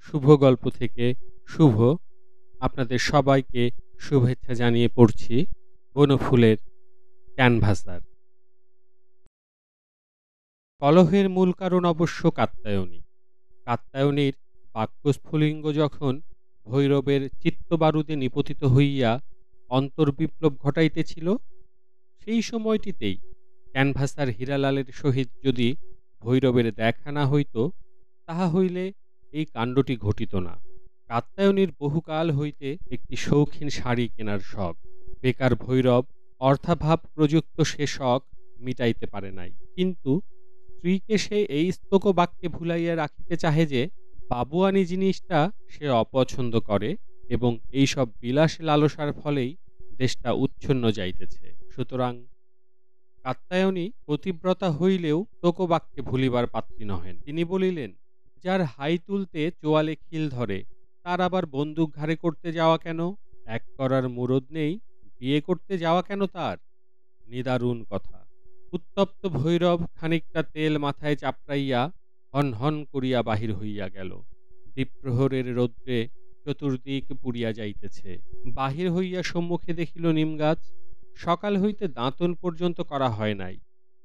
শুভ গল্প থেকে শুভ আপনাদের সবাইকে শুভেচ্ছা জানিয়ে পড়ছি বনফুলের ক্যানভাসার। কলহের মূল কারণ অবশ্য কাত্যায়নী। কাত্যায়নীর বাক্যস্ফুলিঙ্গ যখন ভৈরবের চিত্তবারুদে নিপতিত হইয়া অন্তর্বিপ্লব ঘটাইতেছিল, সেই সময়টিতেই ক্যানভাসার হীরালালের সহিত যদি ভৈরবের দেখা না হইত, তাহা হইলে এই কাণ্ডটি ঘটিত না। কাত্যায়নীর বহুকাল হইতে একটি শৌখিন শাড়ি কেনার শখ। বেকার ভৈরব অর্থাভাব প্রযুক্ত সে শখ মিটাইতে পারে নাই। কিন্তু স্ত্রীকে সে এই স্তোক বাক্যে ভুলাইয়া রাখিতে চাহে যে বাবুয়ানি জিনিসটা সে অপছন্দ করে এবং এইসব বিলাস লালসার ফলেই দেশটা উচ্ছন্ন যাইতেছে। সুতরাং কাত্যায়নী পতিব্রতা হইলেও তোকবাক্যে ভুলিবার পাত্রী নহেন। তিনি বলিলেন, যার হাই তুলতে চোয়ালে খিল ধরে তার আবার বন্দুক ঘাড়ে করতে যাওয়া কেন? এক করার মুরদ নেই, বিয়ে করতে যাওয়া কেন তার? নিদারুণ কথা। উত্তপ্ত ভৈরব খানিকটা তেল মাথায় চাপড়াইয়া হন হন করিয়া বাহির হইয়া গেল। দ্বীপ্রহরের রৌদ্রে চতুর্দিক পুড়িয়া যাইতেছে। বাহির হইয়া সম্মুখে দেখিল নিমগাছ। সকাল হইতে দাঁতন পর্যন্ত করা হয় নাই।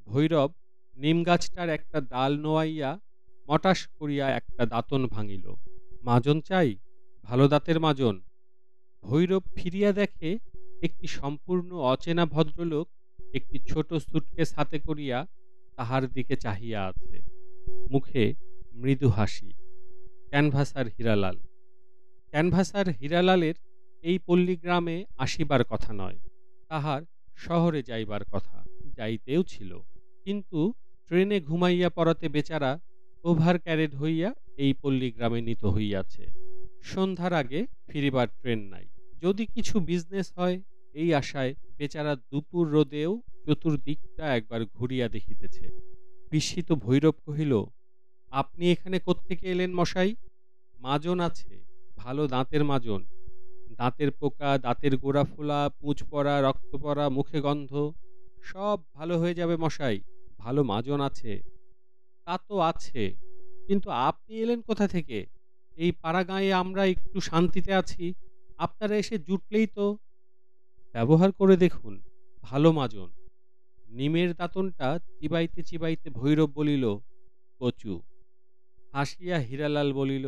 ভৈরব নিমগাছটার একটা ডাল নোয়াইয়া মটাস করিয়া একটা দাঁতন ভাঙিল। মাজন চাই, ভালো দাঁতের মাজন। ভৈরব ফিরিয়া দেখে একটি সম্পূর্ণ অচেনা ভদ্রলোক একটি ছোট সুটকেস হাতে করিয়া তাহার দিকে চাহিয়া আছে, মুখে মৃদু হাসি। ক্যানভাসার হীরালাল। ক্যানভাসার হীরালালের এই পল্লীগ্রামে আসিবার কথা নয়, তাহার শহরে যাইবার কথা। যাইতেও ছিল, কিন্তু ট্রেনে ঘুমাইয়া পড়াতে বেচারা ওভার ক্যারেড হইয়া এই পল্লীগ্রামে নীত হইয়াছে। সন্ধ্যার আগে ফিরিবার ট্রেন নাই। যদি কিছু বিজনেস হয় এই আশায় বেচারা দুপুর রোদেও চতুর্দিকটা একবার ঘুরিয়া দেখিতেছে। বিস্মিত ভৈরব কহিল, আপনি এখানে কোত্থেকে এলেন মশাই? মাজন আছে, ভালো দাঁতের মাজন। দাঁতের পোকা, দাঁতের গোড়া ফোলা, পুঁজ পড়া, রক্ত পড়া, মুখে গন্ধ, সব ভালো হয়ে যাবে মশাই। ভালো মাজন আছে। তা তো আছে, কিন্তু আপনি এলেন কোথা থেকে? এই পাড়া গাঁয়ে আমরা একটু শান্তিতে আছি, আপনারা এসে জুটলেই তো। ব্যবহার করে দেখুন, ভালো মাজন। নিমের দাঁতনটা চিবাইতে চিবাইতে ভৈরব বলিল, কচু। হাসিয়া হীরালাল বলিল,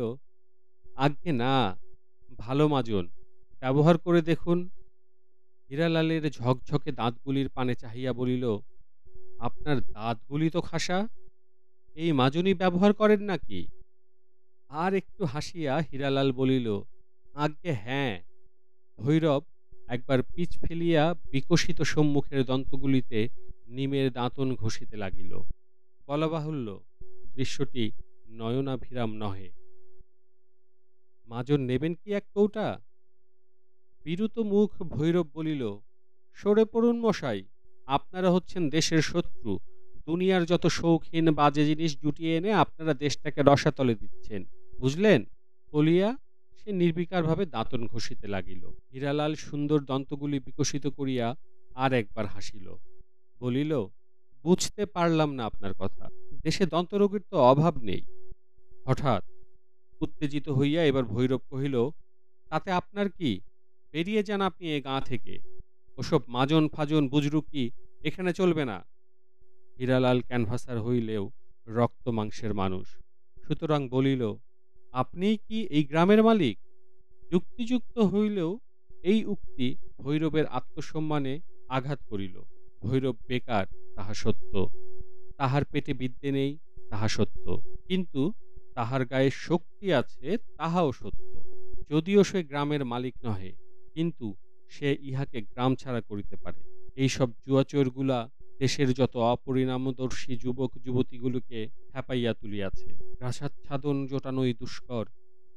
আজ্ঞে না, ভালো মাজন, ব্যবহার করে দেখুন। হীরালালের ঝকঝকে দাঁতগুলির পানে চাহিয়া বলিল, আপনার দাঁতগুলি তো খাসা, এই মাজনই ব্যবহার করেন নাকি? আর একটু হাসিয়া হীরালাল বলিল, আজ্ঞে হ্যাঁ। ভৈরব একবার পিছ ফেলিয়া বিকশিত সম্মুখের দন্তগুলিতে নিমের দাঁতন ঘষিতে লাগিল। বলা বাহুল্য, দৃশ্যটি নয়নাভিরাম নহে। মাজন নেবেন কি এক কৌটা? বিরুত মুখ ভৈরব বলিল, সরে পড়ুন মশাই, আপনারা হচ্ছেন দেশের শত্রু। দুনিয়ার যত শৌখিন বাজে জিনিস জুটিয়ে এনে আপনারা দেশটাকে রসাতলে দিচ্ছেন, বুঝলেন? বলিয়া সে নির্বিকারভাবে দাঁতন ঘষিতে লাগিল। হীরালাল সুন্দর দন্তগুলি বিকশিত করিয়া আর একবার হাসিল, বলিল, বুঝতে পারলাম না আপনার কথা। দেশে দন্তরোগীর তো অভাব নেই। হঠাৎ উত্তেজিত হইয়া এবার ভৈরব কহিল, তাতে আপনার কি? বেরিয়ে যান আপনি এ গাঁ থেকে। ওসব মাজন ফাজন বুজরুকি এখানে চলবে না। হীরালাল ক্যানভাসার হইলেও রক্ত মাংসের মানুষ, সুতরাং বলিল, আপনিই কি এই গ্রামের মালিক? যুক্তিযুক্ত হইলেও এই উক্তি ভৈরবের আত্মসম্মানে আঘাত করিল। ভৈরব বেকার, তাহা সত্য। তাহার পেটে বিদ্যে নেই, তাহা সত্য। কিন্তু তাহার গায়ে শক্তি আছে, তাহাও সত্য। যদিও সে গ্রামের মালিক নহে, কিন্তু সে ইহাকে গ্রাম ছাড়া করিতে পারে। এইসব জুয়াচোরগুলা দেশের যত অপরিণামদর্শী যুবক যুবতীগুলোকে হ্যাপাইয়া তুলিয়াছে। প্রাসাচ্ছাদন জোটানোই দুষ্কর।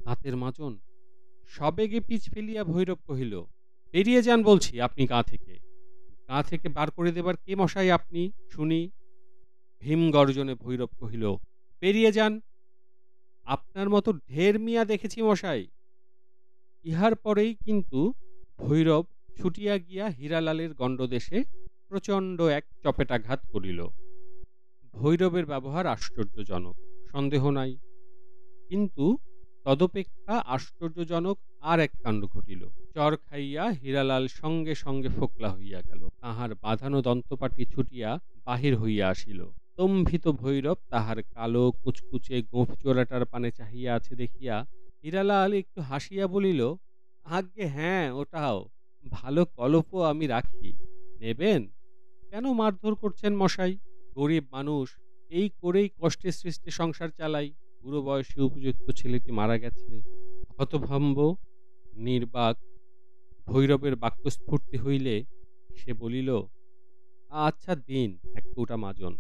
দাঁতের মাজন। সবেগে পিছ ফেলিয়া ভৈরব কহিল, বেরিয়ে যান বলছি আপনি গাঁ থেকে। গাঁ থেকে বার করে দেবার কে মশাই আপনি শুনি? ভীম গর্জনে ভৈরব কহিল, বেরিয়ে যান। আপনার মতো ঢের মিয়া দেখেছি মশাই। ইহার পরেই কিন্তু ভৈরব ছুটিয়া গিয়া হীরালালের গণ্ডদেশে প্রচণ্ড এক চপেটাঘাত করিল। ভৈরবের ব্যবহার আশ্চর্যজনক, সন্দেহ নাই, কিন্তু তদপেক্ষা আশ্চর্যজনক আর এক কাণ্ড ঘটিল। চর খাইয়া হীরালাল সঙ্গে সঙ্গে ফোকলা হইয়া গেল। তাহার বাঁধানো দন্তপাটি ছুটিয়া বাহির হইয়া আসিল। স্তম্ভিত ভৈরব তাহার কালো কুচকুচে গোঁফ জোড়াটার পানে চাহিয়া আছে দেখিয়া হীরালাল একটু হাসিয়া বলিল, আজ্ঞে হ্যাঁ, ওটাও ভালো কলপও আমি রাখি, নেবেন? কেন মারধর করছেন মশাই? গরিব মানুষ, এই করেই কষ্টে সৃষ্টে সংসার চালাই। বুড়ো বয়সে উপযুক্ত ছেলেটি মারা গেছে। হতভম্ব নির্বাক ভৈরবের বাক্যস্ফূর্তি হইলে সে বলিল, আচ্ছা দিন এক কৌটা মাজন।